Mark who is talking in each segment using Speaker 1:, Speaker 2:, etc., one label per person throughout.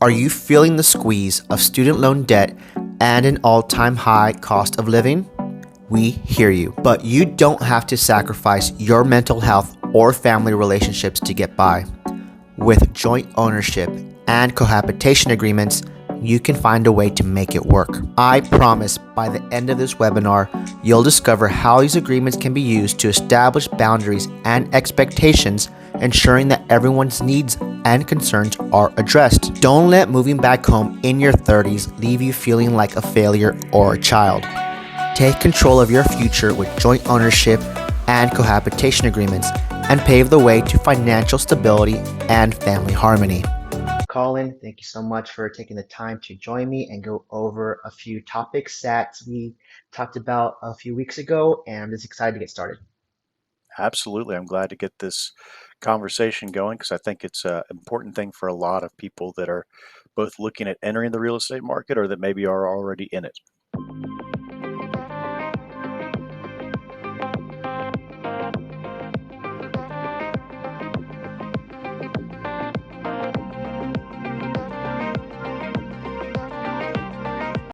Speaker 1: Are you feeling the squeeze of student loan debt and an all-time high cost of living? We hear you, but you don't have to sacrifice your mental health or family relationships to get by. With joint ownership and cohabitation agreements, you can find a way to make it work. I promise by the end of this webinar, you'll discover how these agreements can be used to establish boundaries and expectations, ensuring that everyone's needs and concerns are addressed. Don't let moving back home in your 30s leave you feeling like a failure or a child. Take control of your future with joint ownership and cohabitation agreements and pave the way to financial stability and family harmony. Colin, thank you so much for taking the time to join me and go over a few topics that we talked about a few weeks ago, and I'm just excited to get started.
Speaker 2: Absolutely. I'm glad to get this conversation going because I think it's an important thing for a lot of people that are both looking at entering the real estate market or that maybe are already in it.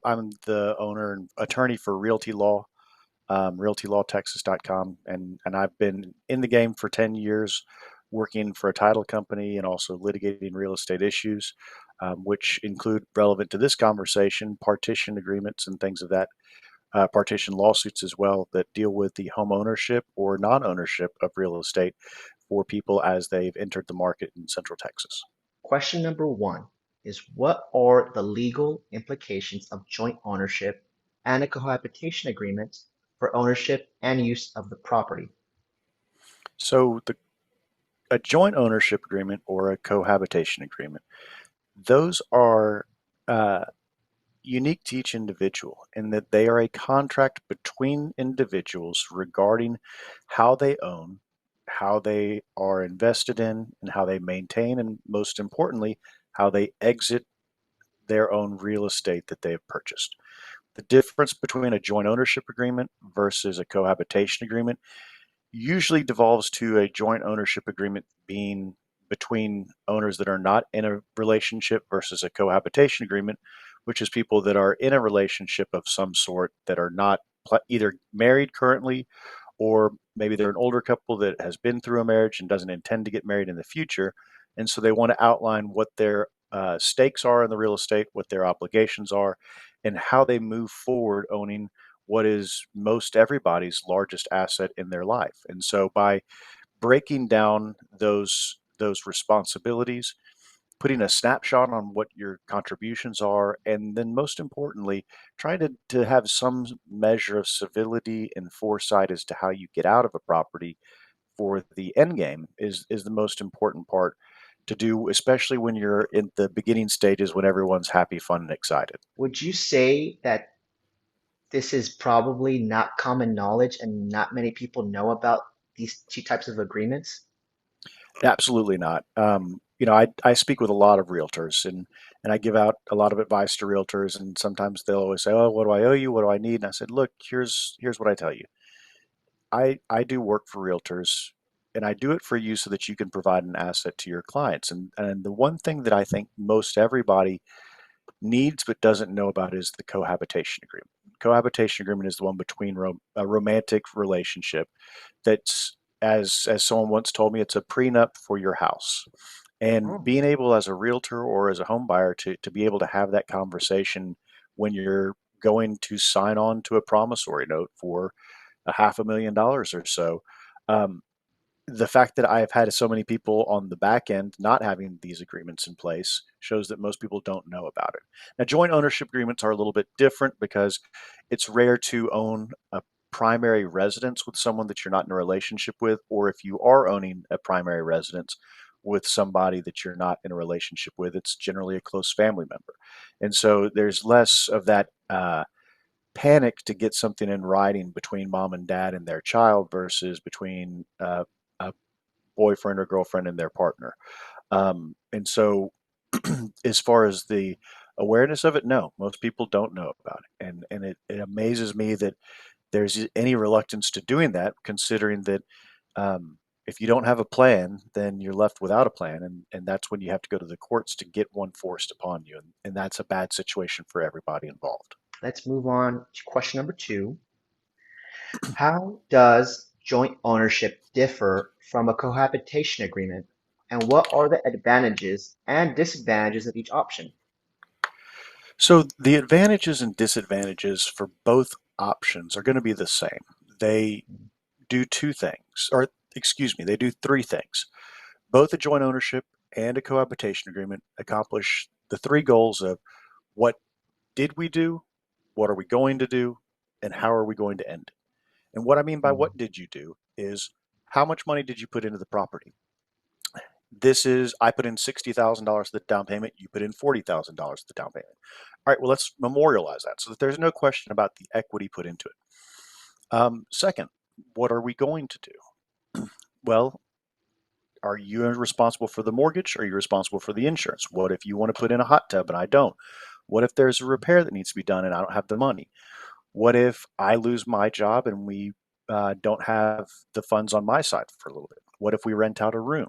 Speaker 2: I'm the owner and attorney for Realty Law, realtylawtexas.com, and I've been in the game for 10 years, working for a title company and also litigating real estate issues, which include relevant to this conversation, partition agreements and things of that, partition lawsuits as well that deal with the home ownership or non-ownership of real estate for people as they've entered the market in Central Texas.
Speaker 1: Question number one is, what are the legal implications of joint ownership and a cohabitation agreement for ownership and use of the property?
Speaker 2: So a joint ownership agreement or a cohabitation agreement, those are uh, unique to each individual in that they are a contract between individuals regarding how they own, how they are invested in, and how they maintain, and most importantly, how they exit their own real estate that they have purchased. The difference between a joint ownership agreement versus a cohabitation agreement usually devolves to a joint ownership agreement being between owners that are not in a relationship versus a cohabitation agreement, which is people that are in a relationship of some sort that are not either married currently or maybe they're an older couple that has been through a marriage and doesn't intend to get married in the future. And so they want to outline what their stakes are in the real estate, what their obligations are, and how they move forward owning what is most everybody's largest asset in their life. And so by breaking down those responsibilities, putting a snapshot on what your contributions are, and then most importantly, trying to have some measure of civility and foresight as to how you get out of a property for the end game is the most important part to do, especially when you're in the beginning stages when everyone's happy, fun, and excited.
Speaker 1: Would you say that this is probably not common knowledge and not many people know about these two types of agreements?
Speaker 2: Absolutely not. I speak with a lot of realtors and I give out a lot of advice to realtors, and sometimes they'll always say, "Oh, what do I owe you? What do I need?" And I said, "Look, here's what I tell you. I do work for realtors, and I do it for you so that you can provide an asset to your clients. And the one thing that I think most everybody needs but doesn't know about is the cohabitation agreement. Cohabitation agreement is the one between a romantic relationship that's as someone once told me, it's a prenup for your house. And
Speaker 1: Oh,
Speaker 2: being able as a realtor or as a home buyer to be able to have that conversation when you're going to sign on to a promissory note for a $500,000 or so. Um, the fact that I've had so many people on the back end not having these agreements in place shows that most people don't know about it. Now, joint ownership agreements are a little bit different because it's rare to own a primary residence with someone that you're not in a relationship with, or if you are owning a primary residence with somebody that you're not in a relationship with, it's generally a close family member. And so there's less of that panic to get something in writing between mom and dad and their child versus between a boyfriend or girlfriend and their partner. And so, as far as the awareness of it, no, most people don't know about it, and it amazes me that there's any reluctance to doing that, considering that. If you don't have a plan, then you're left without a plan, and that's when you have to go to the courts to get one forced upon you, and that's a bad situation for everybody involved.
Speaker 1: Let's move on to question number two. How does joint ownership differ from a cohabitation agreement, and what are the advantages and disadvantages of each option?
Speaker 2: So the advantages and disadvantages for both options are going to be the same. They do two things, or excuse me, they do three things. Both a joint ownership and a cohabitation agreement accomplish the three goals of what did we do, what are we going to do, and how are we going to end it. And what I mean by what did you do is how much money did you put into the property? This is, I put in $60,000 the down payment, you put in $40,000 the down payment. All right, well, let's memorialize that so that there's no question about the equity put into it. Second, what are we going to do? Well, are you responsible for the mortgage? Are you responsible for the insurance? What if you want to put in a hot tub and I don't? What if there's a repair that needs to be done and I don't have the money? What if I lose my job and we don't have the funds on my side for a little bit? What if we rent out a room?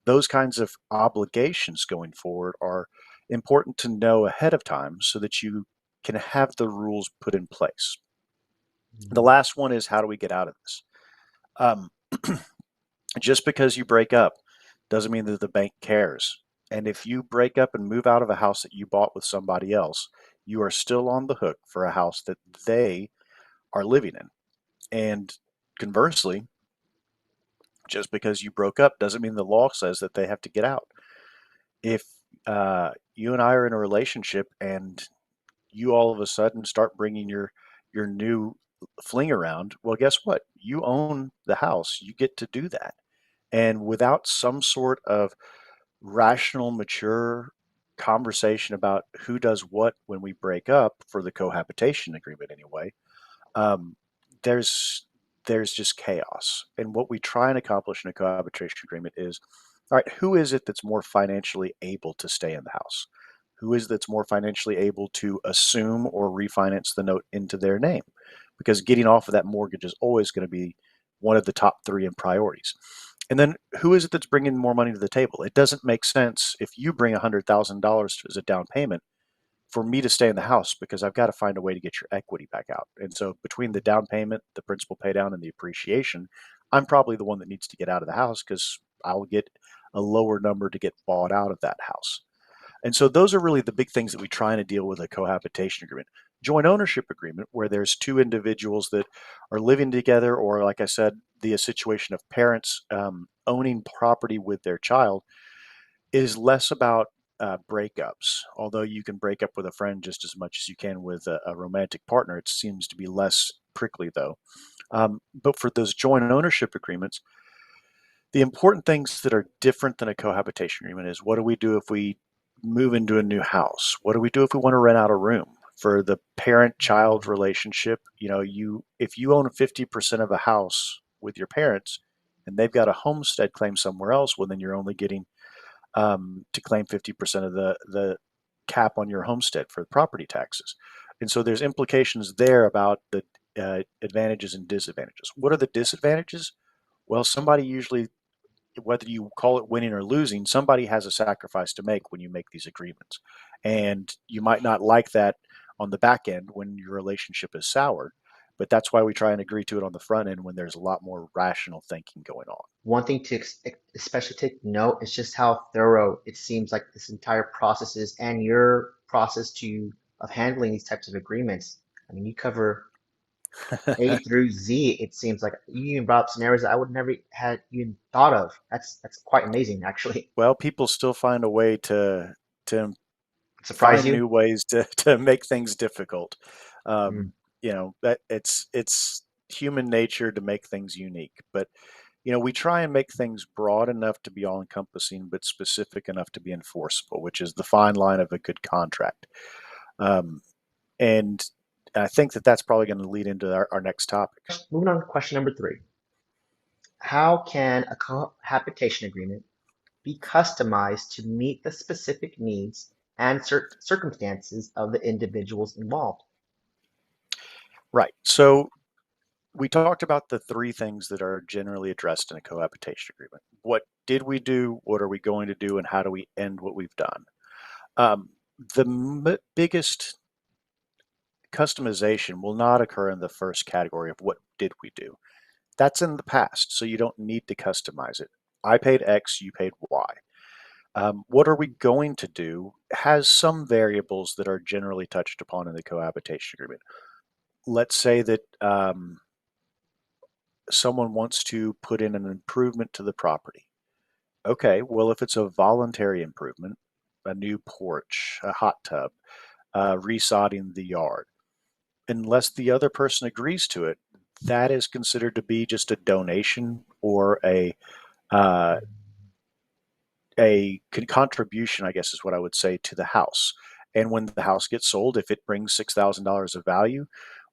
Speaker 2: Those kinds of obligations going forward are important to know ahead of time so that you can have the rules put in place. The last one is how do we get out of this? Um, just because you break up doesn't mean that the bank cares. And if you break up and move out of a house that you bought with somebody else, you are still on the hook for a house that they are living in. And conversely, just because you broke up doesn't mean the law says that they have to get out. If you and I are in a relationship and you all of a sudden start bringing your new fling around, well, guess what? You own the house. You get to do that. And without some sort of rational, mature conversation about who does what when we break up for the cohabitation agreement anyway, um, there's there's just chaos. And what we try and accomplish in a cohabitation agreement is, all right, who is it that's more financially able to stay in the house? Who is that's more financially able to assume or refinance the note into their name? Because getting off of that mortgage is always going to be one of the top three in priorities. And then who is it that's bringing more money to the table? It doesn't make sense if you bring $100,000 as a down payment for me to stay in the house because I've got to find a way to get your equity back out. And so between the down payment, the principal pay down, and the appreciation, I'm probably the one that needs to get out of the house because I'll get a lower number to get bought out of that house. And so those are really the big things that we try and deal with a cohabitation agreement. Joint ownership agreement, where there's two individuals that are living together, or like I said, the situation of parents owning property with their child, is less about breakups. Although you can break up with a friend just as much as you can with a romantic partner, it seems to be less prickly though. But for those joint ownership agreements, the important things that are different than a cohabitation agreement is what do we do if we move into a new house? What do we do if we want to rent out a room? For the parent-child relationship, you if you own 50% of a house with your parents and they've got a homestead claim somewhere else, well, then you're only getting to claim 50% of the cap on your homestead for property taxes. And so there's implications there about the advantages and disadvantages. What are the disadvantages? Well, somebody usually, whether you call it winning or losing, somebody has a sacrifice to make when you make these agreements. And you might not like that on the back end when your relationship is soured, but that's why we try and agree to it on the front end when there's a lot more rational thinking going on.
Speaker 1: One thing to especially take note is just how thorough it seems like this entire process is, and your process to of handling these types of agreements. I mean, you cover A through Z. It seems like you even brought up scenarios that I would never had even thought of. That's quite amazing, actually.
Speaker 2: Well, people still find a way to
Speaker 1: Surprise
Speaker 2: find
Speaker 1: you?
Speaker 2: new ways to make things difficult.
Speaker 1: Mm.
Speaker 2: That it's human nature to make things unique, but we try and make things broad enough to be all encompassing, but specific enough to be enforceable, which is the fine line of a good contract. Um, and I think that that's probably going to lead into our next topic.
Speaker 1: Moving on to question number three. How can a cohabitation agreement be customized to meet the specific needs and circumstances of the individuals involved?
Speaker 2: Right. So we talked about the three things that are generally addressed in a cohabitation agreement. What did we do? What are we going to do? And how do we end what we've done? Um, the biggest customization will not occur in the first category of what did we do. That's in the past, so you don't need to customize it. I paid X, you paid Y. What are we going to do has some variables that are generally touched upon in the cohabitation agreement. Let's say that someone wants to put in an improvement to the property. Okay, well, if it's a voluntary improvement, a new porch, a hot tub, resodding the yard, unless the other person agrees to it, that is considered to be just a donation or uh, a contribution, I guess is what I would say, to the house. And when the house gets sold, if it brings $6,000 of value,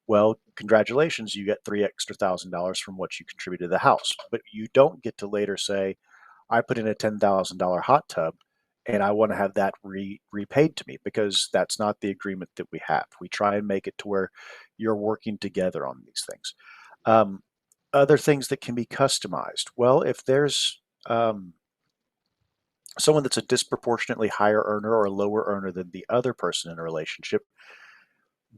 Speaker 2: well, congratulations, you get three extra $1,000 from what you contributed to the house. But you don't get to later say, I put in a $10,000 hot tub and I want to have that repaid to me, because that's not the agreement that we have. We try and make it to where you're working together on these things. Um, Other things that can be customized. Well, if there's someone that's a disproportionately higher earner or a lower earner than the other person in a relationship,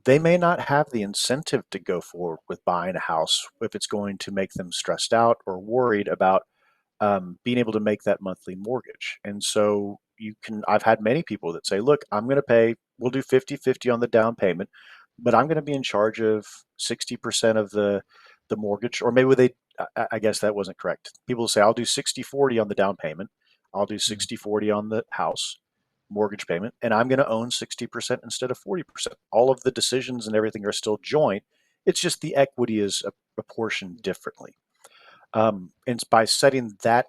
Speaker 2: they may not have the incentive to go forward with buying a house if it's going to make them stressed out or worried about being able to make that monthly mortgage. And so I've had many people that say, look, I'm going to pay, we'll do 50-50 on the down payment, but I'm going to be in charge of 60% of the mortgage. Or maybe I guess that wasn't correct. People say, I'll do 60-40 on the down payment. I'll do 60-40 on the house mortgage payment, and I'm going to own 60% instead of 40%. All of the decisions and everything are still joint. It's just the equity is apportioned differently. And by setting that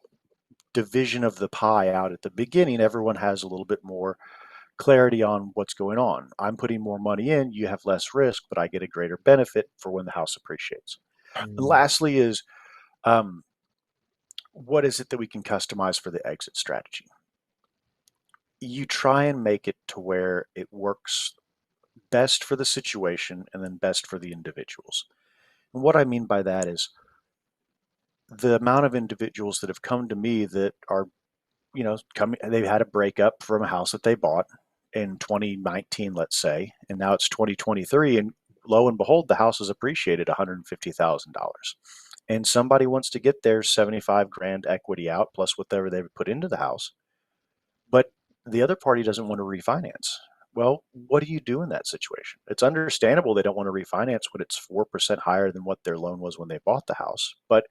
Speaker 2: division of the pie out at the beginning, everyone has a little bit more clarity on what's going on. I'm putting more money in, you have less risk, but I get a greater benefit for when the house appreciates. And
Speaker 1: Mm.
Speaker 2: lastly is, um, what is it that we can customize for the exit strategy? You try and make it to where it works best for the situation and then best for the individuals. And what I mean by that is the amount of individuals that have come to me that are, they've had a breakup from a house that they bought in 2019, let's say, and now it's 2023, and lo and behold, the house has appreciated $150,000. And somebody wants to get their 75 grand equity out plus whatever they've put into the house, but the other party doesn't want to refinance. Well, what do you do in that situation? It's understandable they don't want to refinance when it's 4% higher than what their loan was when they bought the house, but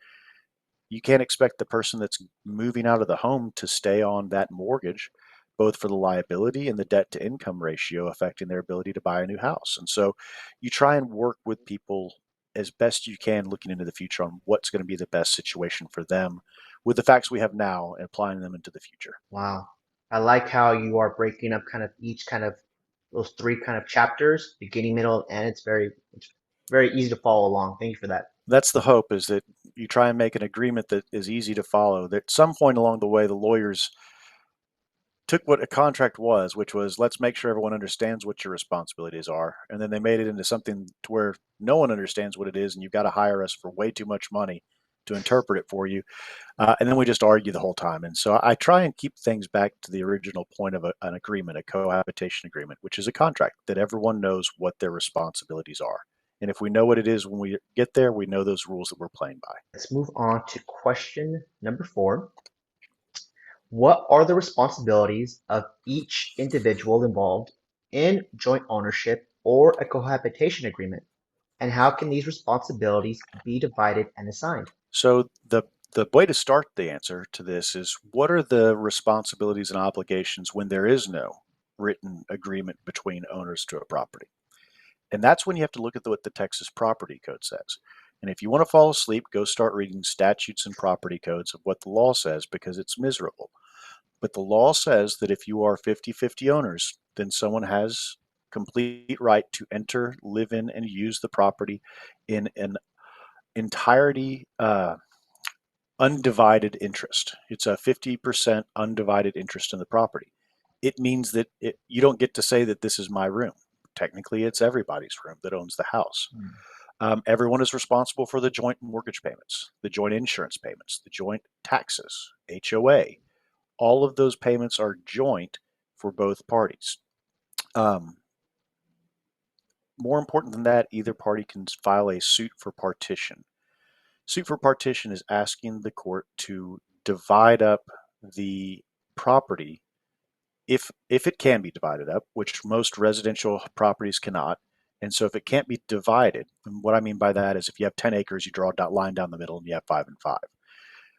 Speaker 2: you can't expect the person that's moving out of the home to stay on that mortgage, both for the liability and the debt to income ratio affecting their ability to buy a new house. And so you try and work with people as best you can, looking into the future on what's going to be the best situation for them with the facts we have now and applying them into the future.
Speaker 1: Wow. I like how you are breaking up kind of each kind of those three kind of chapters, beginning, middle, and end. It's very easy to follow along. Thank you for that.
Speaker 2: That's the hope, is that you try and make an agreement that is easy to follow. That at some point along the way, the lawyers took what a contract was, which was, let's make sure everyone understands what your responsibilities are, and then they made it into something to where no one understands what it is, and you've got to hire us for way too much money to interpret it for you, and then we just argue the whole time. And so I try and keep things back to the original point of an agreement, a cohabitation agreement, which is a contract that everyone knows what their responsibilities are. And if we know what it is when we get there, we know those rules that we're playing by.
Speaker 1: Let's move on to question number 4. What are the responsibilities of each individual involved in joint ownership or a cohabitation agreement, and how can these responsibilities be divided and assigned?
Speaker 2: So the way to start the answer to this is, what are the responsibilities and obligations when there is no written agreement between owners to a property? And that's when you have to look at what the Texas Property Code says. And if you want to fall asleep, go start reading statutes and property codes of what the law says, because it's miserable. But the law says that if you are 50-50 owners, then someone has complete right to enter, live in, and use the property in an entirety undivided interest. It's a 50% undivided interest in the property. It means that you don't get to say that this is my room. Technically, it's everybody's room that owns the house. Everyone is responsible for the joint mortgage payments, the joint insurance payments, the joint taxes, HOA. All of those payments are joint for both parties. Um, More important than that, either party can file a suit for partition. Suit for partition is asking the court to divide up the property if it can be divided up, which most residential properties cannot. And so if it can't be divided, and what I mean by that is if you have 10 acres, you draw a line down the middle and you have 5 and 5.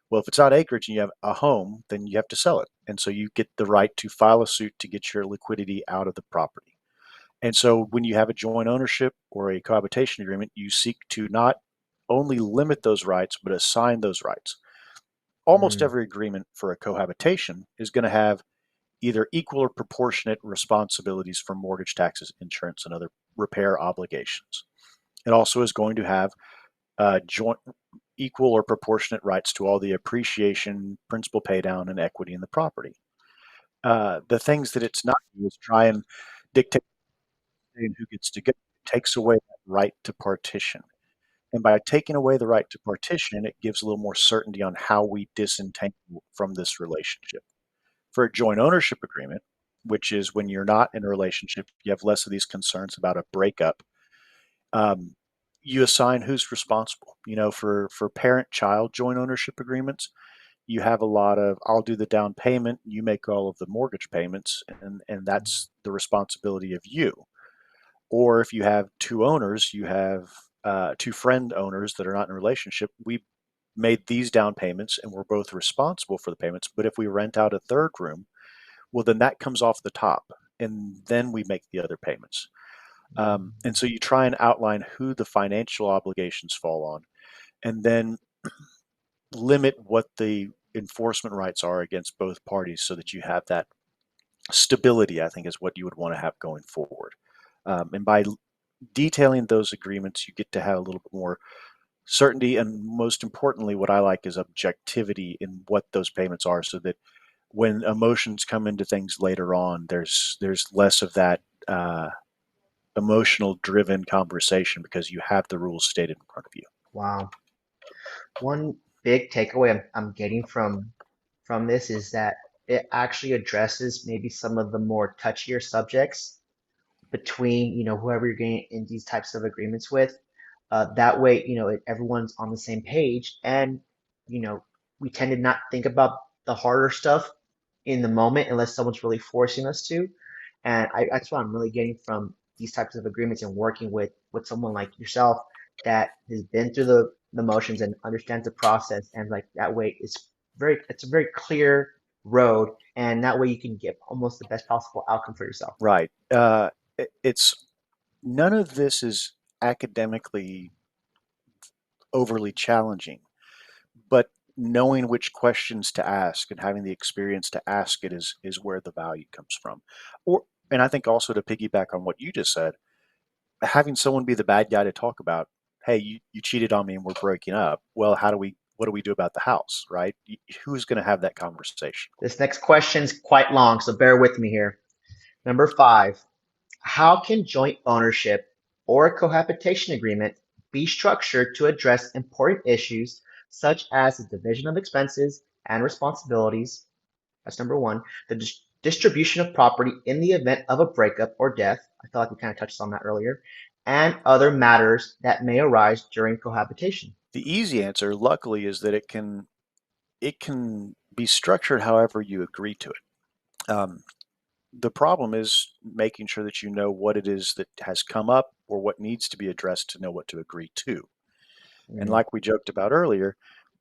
Speaker 2: Well, if it's not acreage and you have a home, then you have to sell it. And so you get the right to file a suit to get your liquidity out of the property. And so when you have a joint ownership or a cohabitation agreement, you seek to not only limit those rights, but assign those rights. Almost
Speaker 1: Mm,
Speaker 2: every agreement for a cohabitation is going to have either equal or proportionate responsibilities for mortgage, taxes, insurance, and other repair obligations. It also is going to have joint equal or proportionate rights to all the appreciation, principal paydown, and equity in the property. The things that it's not is try and dictate who gets to go. It takes away that right to partition. And by taking away the right to partition, it gives a little more certainty on how we disentangle from this relationship. For a joint ownership agreement, which is when you're not in a relationship, you have less of these concerns about a breakup. Um, you assign who's responsible. For parent-child joint ownership agreements, you have a lot of I'll do the down payment, you make all of the mortgage payments, and that's the responsibility of you. Or if you have two owners, you have two friend owners that are not in a relationship. We made these down payments and we're both responsible for the payments. But if we rent out a third room, well, then that comes off the top and then we make the other payments. And so you try and outline who the financial obligations fall on and then limit what the enforcement rights are against both parties so that you have that stability, I think, is what you would want to have going forward. And by detailing those agreements, you get to have a little bit more certainty. And most importantly, what I like is objectivity in what those payments are so that when emotions come into things later on, there's less of that emotional driven conversation because you have the rules stated in front of you.
Speaker 1: wow. One big takeaway I'm getting from this is that it actually addresses maybe some of the more touchier subjects between whoever you're getting in these types of agreements with. That way, everyone's on the same page, and you know we tend to not think about the harder stuff in the moment unless someone's really forcing us to. And that's what I'm really getting from these types of agreements and working with someone like yourself that has been through the motions and understands the process. And like that way, it's a very clear road, and that way you can get almost the best possible outcome for yourself.
Speaker 2: Right. It's none of this is academically overly challenging, but knowing which questions to ask and having the experience to ask it is where the value comes from. Or and I think also to piggyback on what you just said, having someone be the bad guy to talk about, hey, you cheated on me and we're breaking up. Well, what do we do about the house, right? Who's going to have that conversation?
Speaker 1: This next question's quite long, so bear with me here. Number 5, how can joint ownership or a cohabitation agreement be structured to address important issues such as the division of expenses and responsibilities? That's number 1. The distribution of property in the event of a breakup or death. I feel like we kind of touched on that earlier. And other matters that may arise during cohabitation.
Speaker 2: The easy answer, luckily, is that it can be structured however you agree to it. The problem is making sure that you know what it is that has come up or what needs to be addressed to know what to agree to. And
Speaker 1: Mm.
Speaker 2: like we joked about earlier,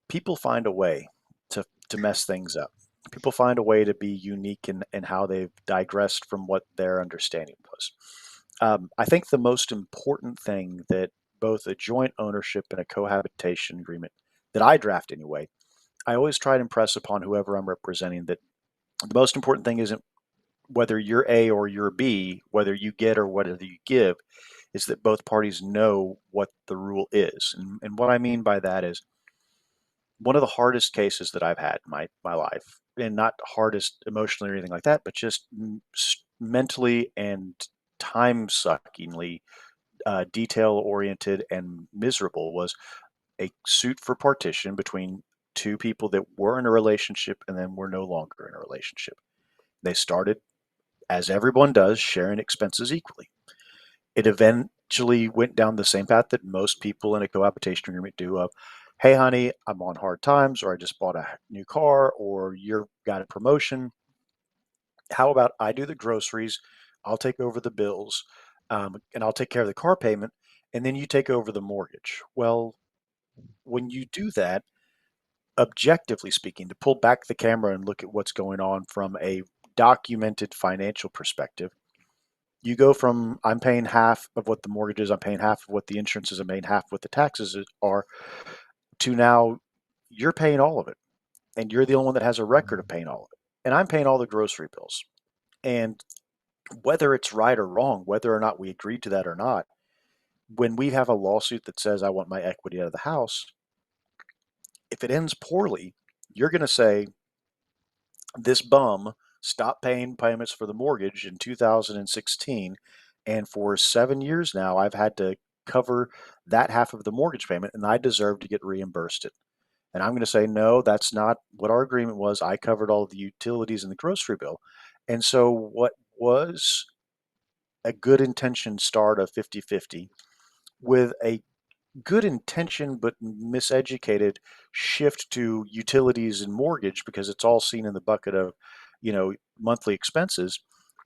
Speaker 2: people find a way to mess things up. People find a way to be unique in how they've digressed from what their understanding was. I think the most important thing that both a joint ownership and a cohabitation agreement that I draft anyway, I always try to impress upon whoever I'm representing that the most important thing isn't whether you're A or you're B, whether you get or whether you give, is that both parties know what the rule is. And what I mean by that is one of the hardest cases that I've had in my life, and not hardest emotionally or anything like that, but just mentally and time suckingly detail oriented and miserable was a suit for partition between two people that were in a relationship and then were no longer in a relationship. They started, as everyone does, sharing expenses equally. It eventually went down the same path that most people in a cohabitation agreement do of, hey, honey, I'm on hard times, or I just bought a new car, or you've got a promotion. How about I do the groceries? I'll take over the bills, and I'll take care of the car payment, and then you take over the mortgage. Well, when you do that, objectively speaking, to pull back the camera and look at what's going on from a documented financial perspective, you go from I'm paying half of what the mortgage is, I'm paying half of what the insurance is, I'm paying half of what the taxes are, to now you're paying all of it. And you're the only one that has a record of paying all of it. And I'm paying all the grocery bills. And whether it's right or wrong, whether or not we agreed to that or not, when we have a lawsuit that says I want my equity out of the house, if it ends poorly, you're going to say, this bum stopped paying payments for the mortgage in 2016. And for 7 years now, I've had to cover that half of the mortgage payment, and I deserve to get reimbursed it. And I'm going to say, no, that's not what our agreement was. I covered all of the utilities and the grocery bill. And so, what was a good intention start of 50-50 with a good intention but miseducated shift to utilities and mortgage because it's all seen in the bucket of, monthly expenses,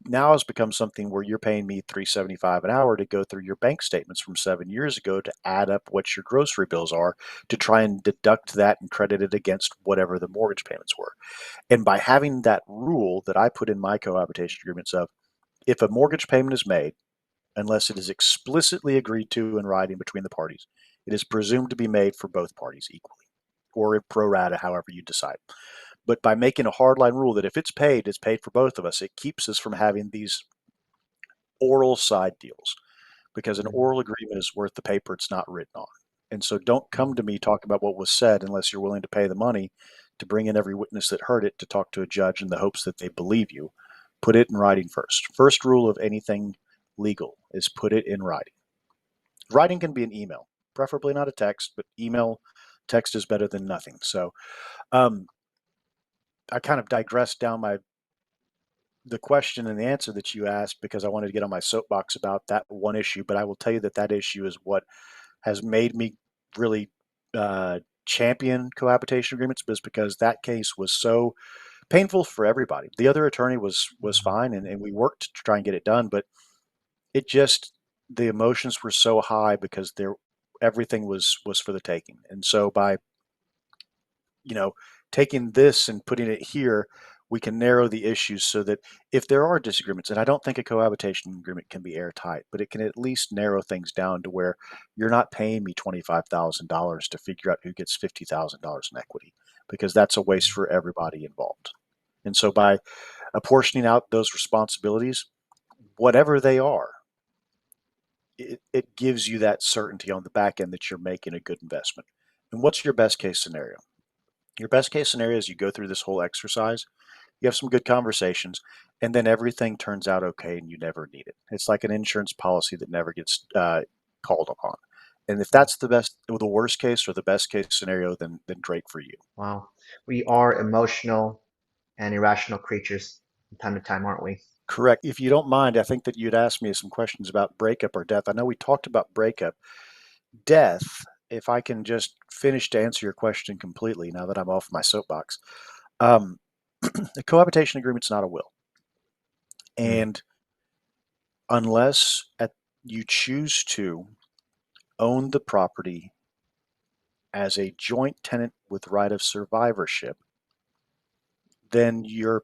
Speaker 2: now has become something where you're paying me 375 an hour to go through your bank statements from 7 years ago to add up what your grocery bills are, to try and deduct that and credit it against whatever the mortgage payments were. And by having that rule that I put in my cohabitation agreements of, if a mortgage payment is made, unless it is explicitly agreed to in writing between the parties, it is presumed to be made for both parties equally, or pro rata, however you decide. But by making a hardline rule that if it's paid for both of us, it keeps us from having these oral side deals, because an oral agreement is worth the paper it's not written on. And so don't come to me talking about what was said unless you're willing to pay the money to bring in every witness that heard it to talk to a judge in the hopes that they believe you. Put it in writing first. First rule of anything legal is put it in writing. Writing can be an email, preferably not a text, but email, text is better than nothing. So um, I kind of digressed down the question and the answer that you asked because I wanted to get on my soapbox about that one issue. But I will tell you that that issue is what has made me really champion cohabitation agreements, because that case was so painful for everybody. The other attorney was fine, and we worked to try and get it done, but it just, the emotions were so high because there everything was for the taking. And so by, you know, taking this and putting it here, we can narrow the issues so that if there are disagreements, and I don't think a cohabitation agreement can be airtight, but it can at least narrow things down to where you're not paying me $25,000 to figure out who gets $50,000 in equity, because that's a waste for everybody involved. And so by apportioning out those responsibilities, whatever they are, it gives you that certainty on the back end that you're making a good investment. And what's your best case scenario? Your best case scenario is you go through this whole exercise, you have some good conversations, and then everything turns out okay and you never need it. It's like an insurance policy that never gets called upon. And if that's the worst case or the best case scenario, then great for you.
Speaker 1: Wow. We are emotional and irrational creatures from time to time, aren't we?
Speaker 2: Correct. If you don't mind, I think that you'd asked me some questions about breakup or death. I know we talked about breakup. Death, if I can just finish to answer your question completely now that I'm off my soapbox. Um, a cohabitation agreement's not a will.
Speaker 1: Mm,
Speaker 2: And unless you choose to own the property as a joint tenant with right of survivorship, then your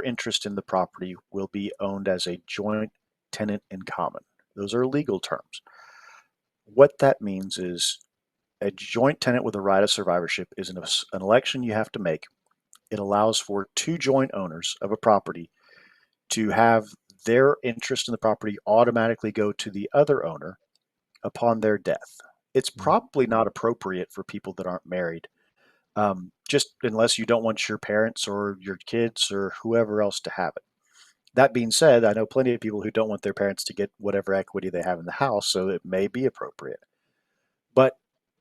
Speaker 2: interest in the property will be owned as a joint tenant in common. Those are legal terms. What that means is a joint tenant with a right of survivorship is an election you have to make. It allows for two joint owners of a property to have their interest in the property automatically go to the other owner upon their death. It's
Speaker 1: mm,
Speaker 2: probably not appropriate for people that aren't married, just unless you don't want your parents or your kids or whoever else to have it. That being said, I know plenty of people who don't want their parents to get whatever equity they have in the house, so it may be appropriate. But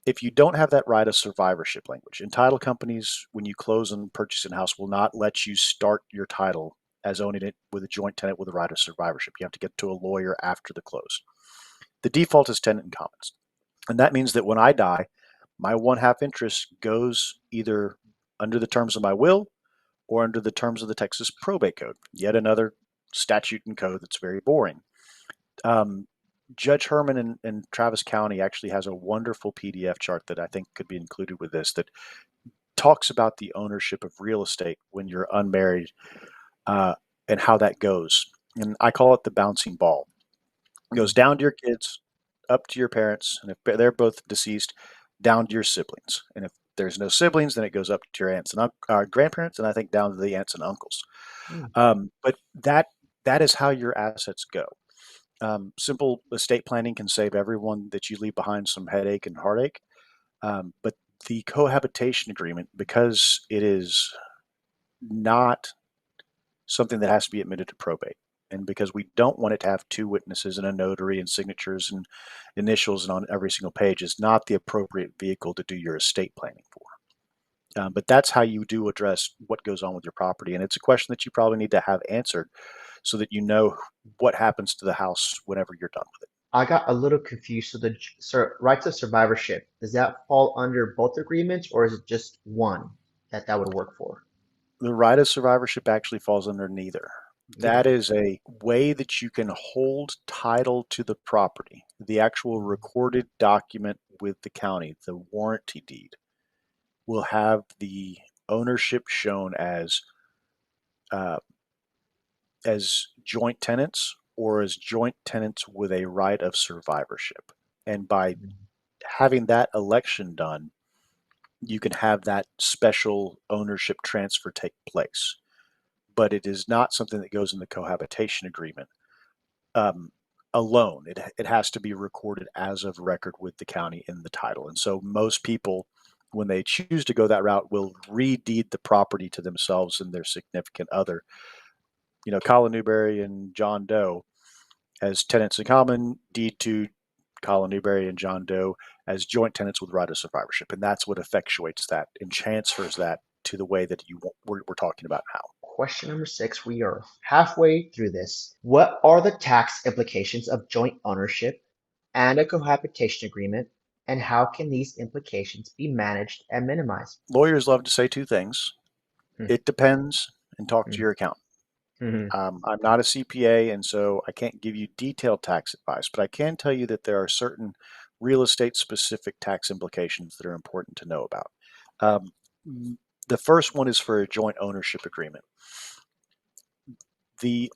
Speaker 2: if you don't have that right of survivorship language, and title companies, when you close and purchase a house, will not let you start your title as owning it with a joint tenant with a right of survivorship. You have to get to a lawyer after the close. The default is tenant in commons. And that means that when I die, my one half interest goes either under the terms of my will or under the terms of the Texas probate code, yet another statute and code that's very boring. Um, Judge Herman in Travis County actually has a wonderful PDF chart that I think could be included with this that talks about the ownership of real estate when you're unmarried, uh, and how that goes. And I call it the bouncing ball. It goes down to your kids, up to your parents, and if they're both deceased, down to your siblings. And if there's no siblings, then it goes up to your aunts and grandparents, and I think down to the aunts and uncles.
Speaker 1: Mm.
Speaker 2: But that is how your assets go. Simple estate planning can save everyone that you leave behind some headache and heartache. But the cohabitation agreement, because it is not something that has to be admitted to probate, and because we don't want it to have two witnesses and a notary and signatures and initials and on every single page, is not the appropriate vehicle to do your estate planning for. But that's how you do address what goes on with your property, and it's a question that you probably need to have answered so that you know what happens to the house whenever you're done with it.
Speaker 1: I got a little confused. So the rights of survivorship, does that fall under both agreements or is it just one that would work for?
Speaker 2: The right of survivorship actually falls under neither. That
Speaker 1: Neither.
Speaker 2: is a way that you can hold title to the property, the actual recorded document with the county, the warranty deed, will have the ownership shown uh, as joint tenants or as joint tenants with a right of survivorship. And by
Speaker 1: Mhm.
Speaker 2: having that election done, you can have that special ownership transfer take place. But it is not something that goes in the cohabitation agreement um, alone. It has to be recorded as of record with the county in the title. And so most people, when they choose to go that route, will redeed the property to themselves and their significant other. You know, Colin Newberry and John Doe as tenants in common, deed to Colin Newberry and John Doe as joint tenants with right of survivorship. And that's what effectuates that and transfers that to the way that we're talking about now.
Speaker 1: Question number 6. We are halfway through this. What are the tax implications of joint ownership and a cohabitation agreement, and how can these implications be managed and minimized?
Speaker 2: Lawyers love to say two things:
Speaker 1: Hmm,
Speaker 2: it depends, and talk to
Speaker 1: hmm,
Speaker 2: your accountant.
Speaker 1: hmm,
Speaker 2: I'm not a CPA, and so I can't give you detailed tax advice, but I can tell you that there are certain real estate specific tax implications that are important to know about. Um, the first one is for a joint ownership agreement. The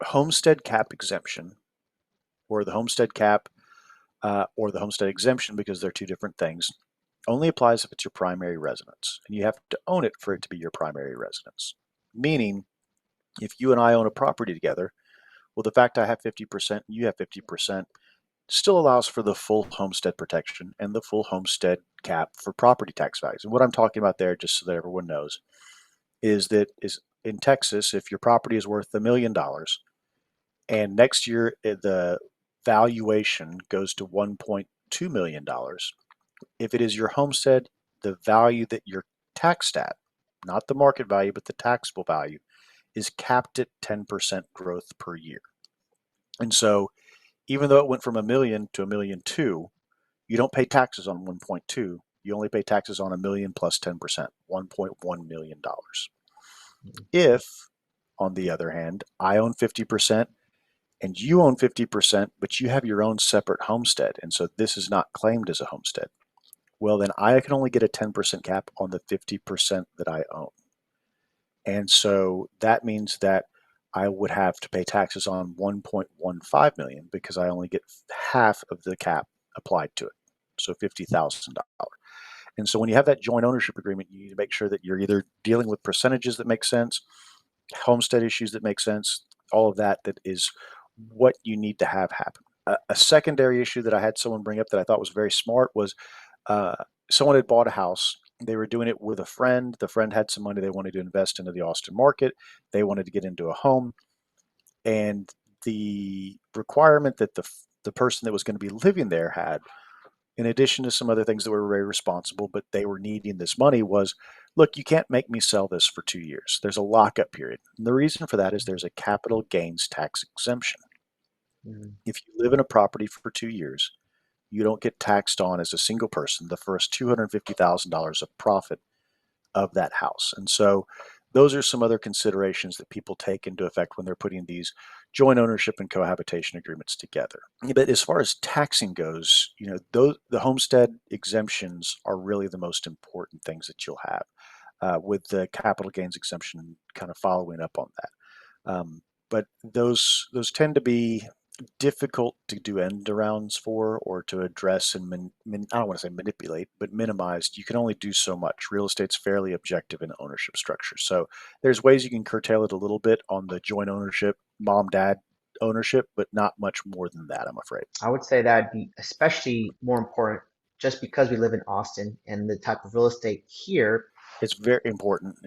Speaker 2: homestead cap exemption, or the homestead cap, or the homestead exemption, because they're two different things, only applies if it's your primary residence, and you have to own it for it to be your primary residence. Meaning, if you and I own a property together, well, the fact I have 50% and you have 50% still allows for the full homestead protection and the full homestead cap for property tax values. And what I'm talking about there, just so that everyone knows, is in Texas, if your property is worth $1 million and next year the valuation goes to $1.2 million, if it is your homestead, the value that you're taxed at, not the market value, but the taxable value, is capped at 10% growth per year. And so even though it went from a million to a million two, you don't pay taxes on 1.2. You only pay taxes on a million plus 10%, $1.1 million. If, on the other hand, I own 50% and you own 50%, but you have your own separate homestead, and so this is not claimed as a homestead, well, then I can only get a 10% cap on the 50% that I own. And so that means that I would have to pay taxes on 1.15 million because I only get half of the cap applied to it. So $50,000. And so when you have that joint ownership agreement, you need to make sure that you're either dealing with percentages that make sense, homestead issues that make sense, all of that that is what you need to have happen. A secondary issue that I had someone bring up that I thought was very smart was, uh, someone had bought a house They were doing it with a friend. The friend had some money they wanted to invest into the Austin market. They wanted to get into a home, and the requirement that the person that was going to be living there had, in addition to some other things that were very responsible, but they were needing this money, was, look, you can't make me sell this for 2 years. There's a lockup period. And the reason for that is there's a capital gains tax exemption.
Speaker 1: Mm.
Speaker 2: If you live in a property for 2 years, you don't get taxed on as a single person the first $250,000 of profit of that house. And so those are some other considerations that people take into effect when they're putting these joint ownership and cohabitation agreements together. But as far as taxing goes, the homestead exemptions are really the most important things that you'll have, with the capital gains exemption kind of following up on that. But those tend to be difficult to do end arounds for, or to address and I don't want to say manipulate, but minimized. You can only do so much. Real estate's fairly objective in ownership structure. So there's ways you can curtail it a little bit on the joint ownership, mom, dad ownership, but not much more than that, I'm afraid.
Speaker 1: I would say that'd be especially more important just because we live in Austin and the type of real estate here.
Speaker 2: It's very important.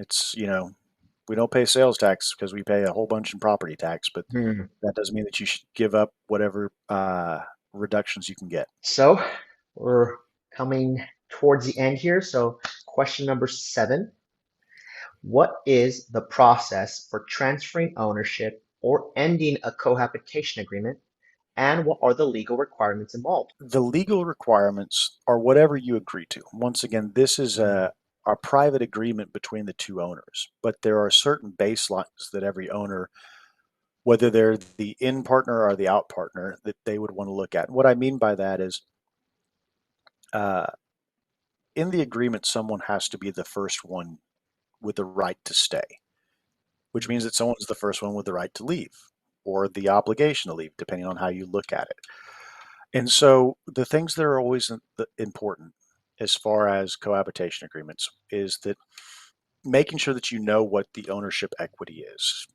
Speaker 2: We don't pay sales tax because we pay a whole bunch in property tax, but
Speaker 1: Hmm.
Speaker 2: that doesn't mean that you should give up whatever reductions you can get.
Speaker 1: So we're coming towards the end here. So question number 7. What is the process for transferring ownership or ending a cohabitation agreement, and what are the legal requirements involved?
Speaker 2: The legal requirements are whatever you agree to. Once again, this is
Speaker 1: Mm.
Speaker 2: a private agreement between the two owners, but there are certain baselines that every owner, whether they're the in partner or the out partner, that they would want to look at. And what I mean by that is, uh, in the agreement, someone has to be the first one with the right to stay, which means that someone's the first one with the right to leave or the obligation to leave, depending on how you look at it. And so the things that are always important as far as cohabitation agreements is that making sure that you know what the ownership equity is.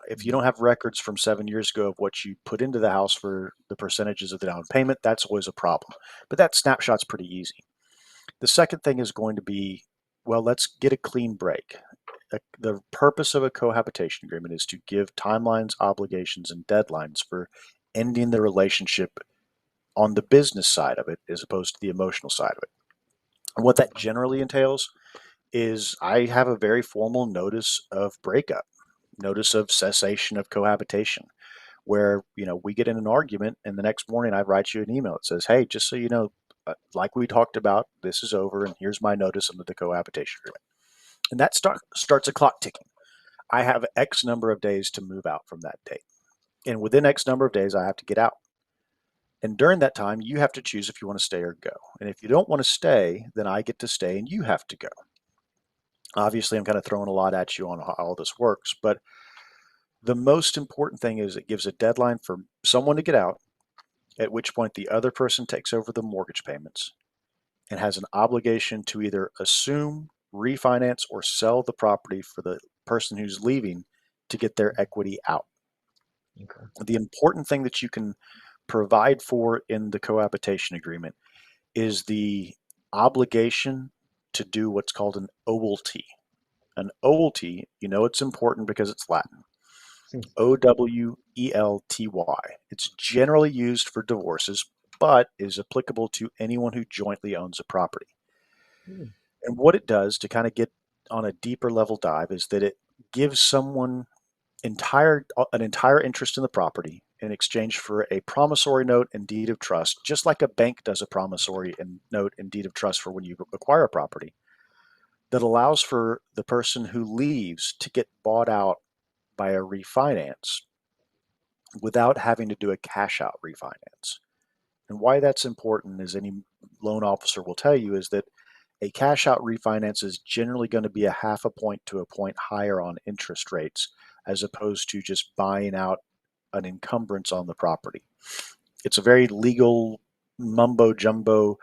Speaker 2: If you don't have records from 7 years ago of what you put into the house for the percentages of the down payment, that's always a problem. But that snapshot's pretty easy. The second thing is going to be, well, let's get a clean break. The purpose of a cohabitation agreement is to give timelines, obligations, and deadlines for ending the relationship on the business side of it as opposed to the emotional side of it. And what that generally entails is I have a very formal notice of breakup, notice of cessation of cohabitation, where we get in an argument, and the next morning I write you an email that says, "Hey, just so you know, like we talked about, this is over, and here's my notice under the cohabitation agreement." And that starts a clock ticking. I have X number of days to move out from that date, and within X number of days I have to get out. And during that time, you have to choose if you want to stay or go. And if you don't want to stay, then I get to stay and you have to go. Obviously, I'm kind of throwing a lot at you on how all this works, but the most important thing is it gives a deadline for someone to get out, at which point the other person takes over the mortgage payments and has an obligation to either assume, refinance, or sell the property for the person who's leaving to get their equity out.
Speaker 1: Okay.
Speaker 2: The important thing that you can provide for in the cohabitation agreement is the obligation to do what's called an owelty. An owelty, it's important because it's Latin.
Speaker 1: Hmm.
Speaker 2: Owelty. It's generally used for divorces, but is applicable to anyone who jointly owns a property.
Speaker 1: Hmm.
Speaker 2: And what it does to kind of get on a deeper level dive is that it gives someone an entire interest in the property in exchange for a promissory note and deed of trust, just like a bank does a promissory note and deed of trust for when you acquire a property, that allows for the person who leaves to get bought out by a refinance without having to do a cash out refinance. And why that's important, as any loan officer will tell you, is that a cash out refinance is generally going to be a half a point to a point higher on interest rates as opposed to just buying out an encumbrance on the property. It's a very legal mumbo jumbo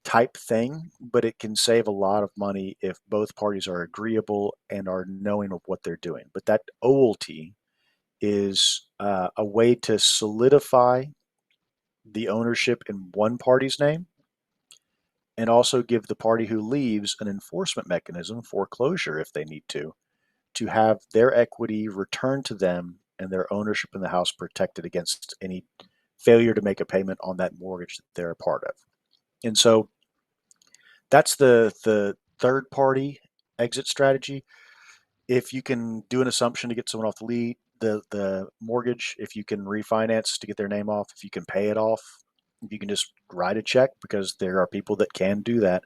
Speaker 2: type thing, but it can save a lot of money if both parties are agreeable and are knowing of what they're doing. But that OLT is a way to solidify the ownership in one party's name and also give the party who leaves an enforcement mechanism, foreclosure if they need to have their equity returned to them and their ownership in the house protected against any failure to make a payment on that mortgage that they're a part of. And so that's the third party exit strategy. If you can do an assumption to get someone off the mortgage, if you can refinance to get their name off, if you can pay it off, if you can just write a check, because there are people that can do that,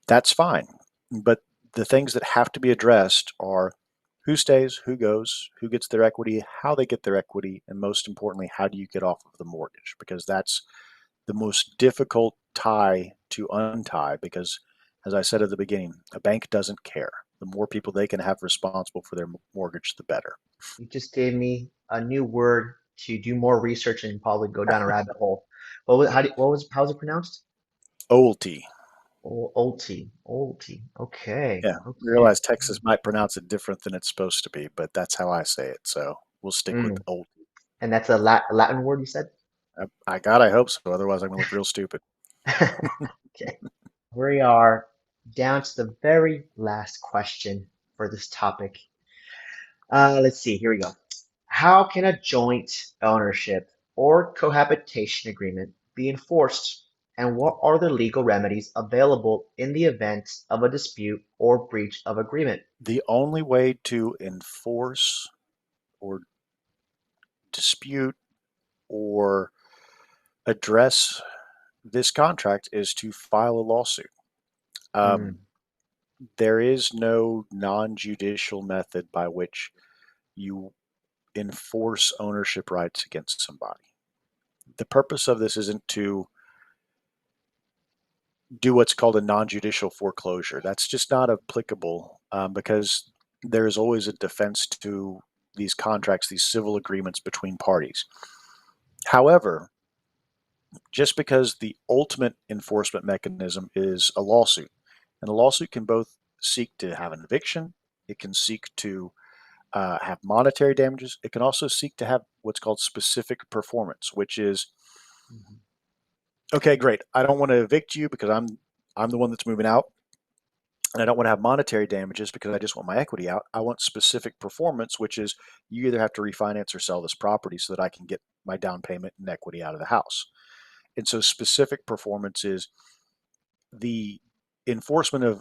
Speaker 2: that's fine. But the things that have to be addressed are who stays, who goes, who gets their equity, how they get their equity, and most importantly, how do you get off of the mortgage? Because that's the most difficult tie to untie. Because, as I said at the beginning, a bank doesn't care. The more people they can have responsible for their mortgage, the better.
Speaker 1: You just gave me a new word to do more research and probably go down a rabbit hole. How was it pronounced?
Speaker 2: OLT.
Speaker 1: Olti. Olti. Okay.
Speaker 2: Yeah, we
Speaker 1: Okay.
Speaker 2: realize Texas might pronounce it different than it's supposed to be, but that's how I say it. So we'll stick with
Speaker 1: Mm.
Speaker 2: OLT.
Speaker 1: And that's a Latin word you said?
Speaker 2: I hope so. Otherwise, I'm going to look real stupid.
Speaker 1: Okay. We are down to the very last question for this topic. Let's see. Here we go. How can a joint ownership or cohabitation agreement be enforced, and what are the legal remedies available in the event of a dispute or breach of agreement?
Speaker 2: The only way to enforce or dispute or address this contract is to file a lawsuit. Um,
Speaker 1: Mm,
Speaker 2: there is no non judicial method by which you enforce ownership rights against somebody. The purpose of this isn't to do what's called a non judicial foreclosure. That's just not applicable, because there is always a defense to these contracts, these civil agreements between parties. However, just because the ultimate enforcement mechanism is a lawsuit, and a lawsuit can both seek to have an eviction, it can seek to have monetary damages, it can also seek to have what's called specific performance, which is,
Speaker 1: mhm,
Speaker 2: okay, great, I don't want to evict you because I'm the one that's moving out, and I don't want to have monetary damages because I just want my equity out. I want specific performance, which is you either have to refinance or sell this property so that I can get my down payment and equity out of the house. And so specific performance is the enforcement of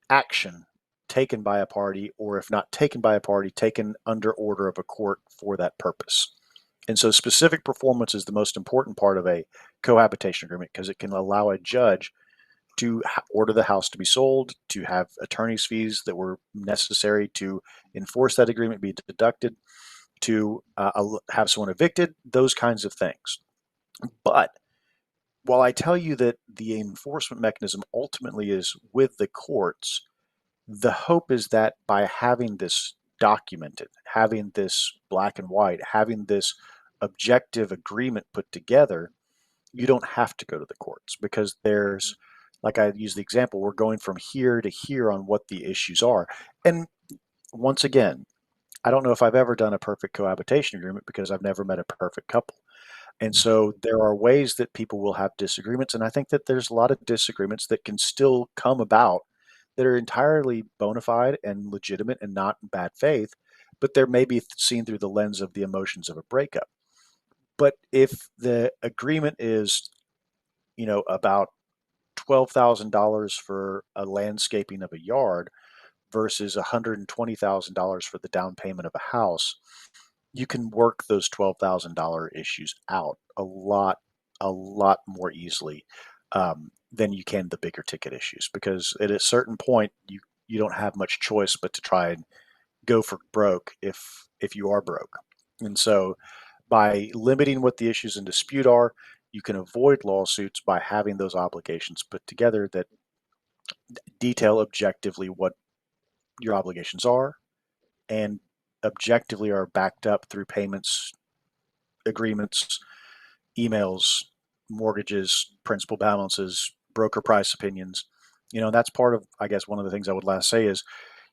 Speaker 2: action taken by a party, or if not taken by a party, taken under order of a court for that purpose. And so specific performance is the most important part of a cohabitation agreement, because it can allow a judge to order the house to be sold, to have attorney's fees that were necessary to enforce that agreement be deducted, to have someone evicted, those kinds of things. But while I tell you that the enforcement mechanism ultimately is with the courts, the hope is that by having this documented, having this black and white, having this objective agreement put together, you don't have to go to the courts, because there's, like I use the example, we're going from here to here on what the issues are. And once again, I don't know if I've ever done a perfect cohabitation agreement because I've never met a perfect couple. And
Speaker 1: mm,
Speaker 2: so there are ways that people will have disagreements. And I think that there's a lot of disagreements that can still come about that are entirely bona fide and legitimate and not in bad faith, but they're maybe seen through the lens of the emotions of a breakup. But if the agreement is, about $12,000 for a landscaping of a yard versus $120,000 for the down payment of a house, you can work those $12,000 issues out a lot more easily, than you can the bigger ticket issues. Because at a certain point, you don't have much choice but to try and go for broke if you are broke. And so by limiting what the issues in dispute are, you can avoid lawsuits by having those obligations put together that detail objectively what your obligations are, and objectively are backed up through payments, agreements, emails, mortgages, principal balances, broker price opinions. That's part of, I guess, one of the things I would last say is,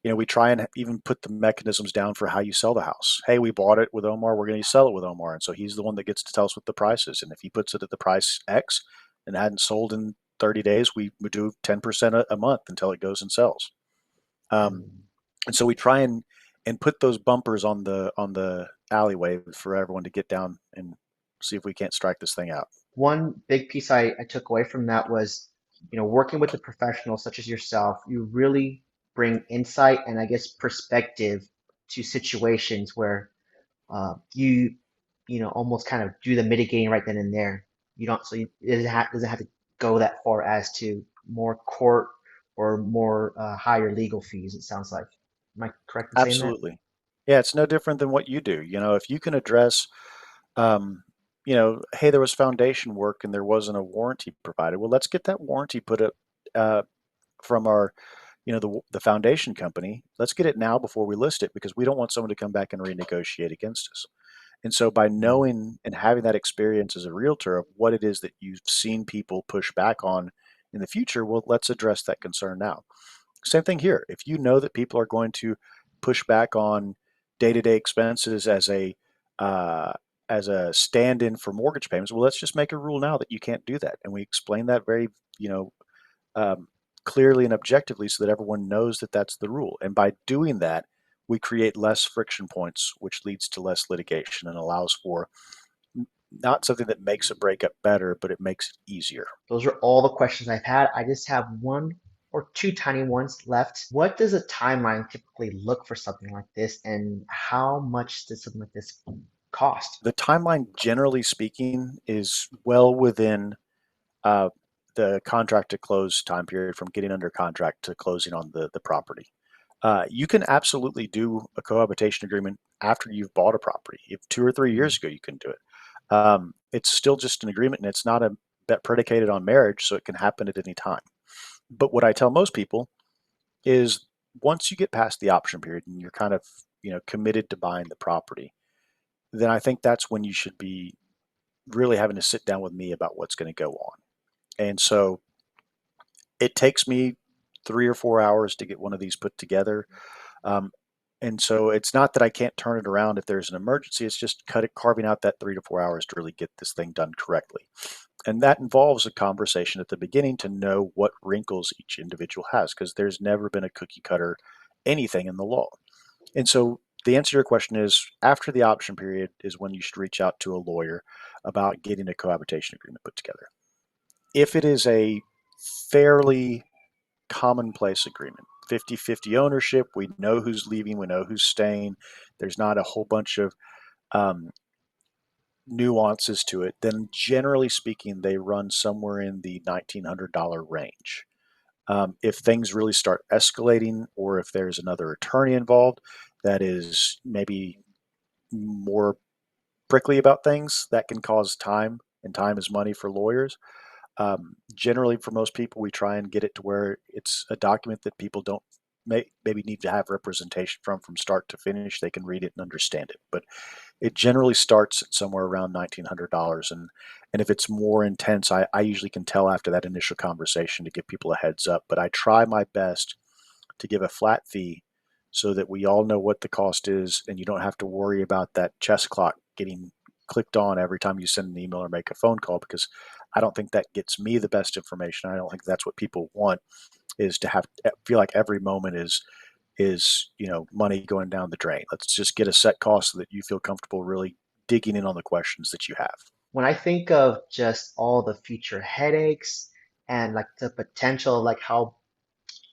Speaker 2: we try and even put the mechanisms down for how you sell the house. Hey, we bought it with Omar. We're going to sell it with Omar. And so he's the one that gets to tell us what the price is. And if he puts it at the price X and it hadn't sold in 30 days, we do 10% a month until it goes and sells. Um,
Speaker 1: Mm.
Speaker 2: and so we try and put those bumpers on the alleyway for everyone to get down and see if we can't strike this thing out.
Speaker 1: One big piece I took away from that was, working with a professional such as yourself, you really bring insight and I guess perspective to situations where you almost kind of do the mitigating right then and there. You don't, so you, it doesn't have to go that far as to more court or more higher legal fees, it sounds like. Am I correct in saying that?
Speaker 2: Absolutely. Yeah, it's no different than what you do. If you can address, um, hey, there was foundation work and there wasn't a warranty provided. Well, let's get that warranty put up uh, from our, the foundation company. Let's get it now before we list it because we don't want someone to come back and renegotiate against us. And so by
Speaker 1: Mm.
Speaker 2: knowing and having that experience as a realtor of what it is that you've seen people push back on in the future, well, let's address that concern now. Same thing here. If you know that people are going to push back on day-to-day expenses uh, as a stand-in for mortgage payments, well, let's just make a rule now that you can't do that, and we explain that very, you know, um, clearly and objectively so that everyone knows that that's the rule. And by doing that, we create less friction points, which leads to less litigation and allows for not something that makes a breakup better, but it makes it easier.
Speaker 1: Those are all the questions I've had. I just have one or two tiny ones left. What does a timeline typically look for something like this, and how much does something like this cost?
Speaker 2: The timeline, generally speaking, is well within uh, the contract to close time period from getting under contract to closing on the property. You can absolutely do a cohabitation agreement after you've bought a property. If 2 or 3 years
Speaker 1: Mm.
Speaker 2: ago you couldn't do it, it's still just an agreement and it's not a bet predicated on marriage, so it can happen at any time. But what I tell most people is once you get past the option period and you're kind of committed to buying the property, then I think that's when you should be really having to sit down with me about what's going to go on. And so it takes me 3 or 4 hours to get one of these put together. Um, and so it's not that I can't turn it around if there's an emergency. It's just carving out that 3 to 4 hours to really get this thing done correctly. And that involves a conversation at the beginning to know what wrinkles each individual has, because there's never been a cookie cutter anything in the law. And so the answer to your question is after the option period is when you should reach out to a lawyer about getting a cohabitation agreement put together. If it is a fairly commonplace agreement, 50-50 ownership, we know who's leaving, we know who's staying, there's not a whole bunch of um, nuances to it, then generally speaking, they run somewhere in the $1,900 range. If things really start escalating, or if there's another attorney involved that is maybe more prickly about things, that can cause time, and time is money for lawyers. Generally, for most people, we try and get it to where it's a document that people don't maybe need to have representation from start to finish. They can read it and understand it. But it generally starts at somewhere around $1,900, and if it's more intense, I usually can tell after that initial conversation to give people a heads up. But I try my best to give a flat fee so that we all know what the cost is, and you don't have to worry about that chess clock getting clicked on every time you send an email or make a phone call, because I don't think that gets me the best information. I don't think that's what people want, is to have feel like every moment is money going down the drain. Let's just get a set cost so that you feel comfortable really digging in on the questions that you have.
Speaker 1: When I think of just all the future headaches and like the potential, like how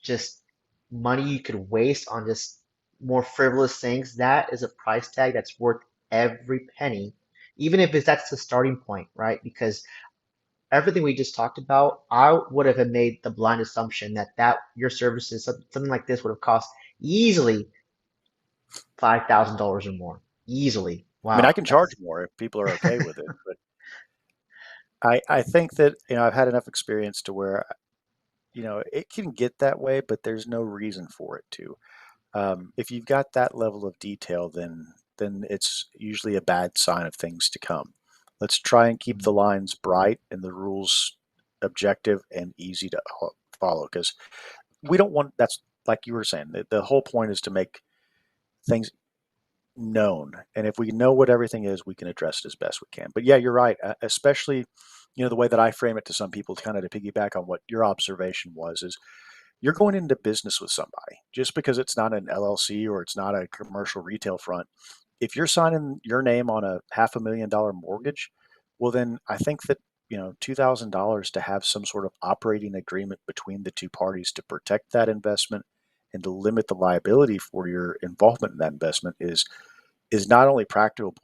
Speaker 1: just money you could waste on just more frivolous things, that is a price tag that's worth every penny, even if that's the starting point, right? Because everything we just talked about, I would have made the blind assumption that your services, something like this would have cost easily $5,000 or more. Easily.
Speaker 2: I mean, I
Speaker 1: Wow,
Speaker 2: can charge
Speaker 1: that's
Speaker 2: more if people are okay with it, but I think that I've had enough experience to where it can get that way, but there's no reason for it to. If you've got that level of detail, then it's usually a bad sign of things to come. Let's try and keep the
Speaker 1: mm,
Speaker 2: lines bright and the rules objective and easy to follow, because we don't want, that's like you were saying, the whole point is to make things known. And if we know what everything is, we can address it as best we can. But yeah, you're right. Especially, the way that I frame it to some people, kind of to piggyback on what your observation was, is you're going into business with somebody just because it's not an LLC or it's not a commercial retail front. If you're signing your name on a $500,000 mortgage, well, then I think that, $2,000 to have some sort of operating agreement between the two parties to protect that investment and to limit the liability for your involvement in that investment is not only practical,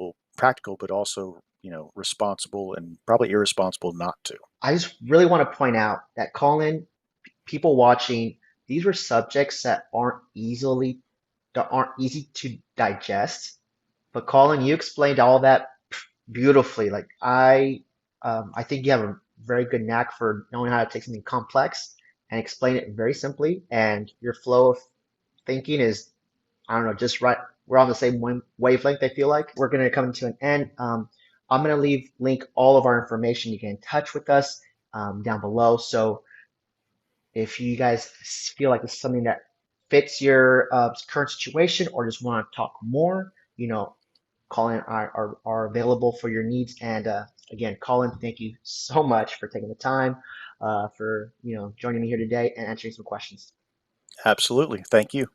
Speaker 2: but also, responsible and probably irresponsible not to.
Speaker 1: I just really want to point out that Colin, people watching, these were subjects that aren't easy to digest. But Colin, you explained all that beautifully. Like I think you have a very good knack for knowing how to take something complex and explain it very simply. And your flow of thinking is, I don't know, just right. We're on the same wavelength, I feel like. We're going to come to an end. I'm going to link all of our information. You get in touch with us down below. So if you guys feel like this is something that fits your current situation or just want to talk more, Colin and I are available for your needs. And again, Colin, thank you so much for taking the time, for joining me here today and answering some questions.
Speaker 2: Absolutely. Thank you.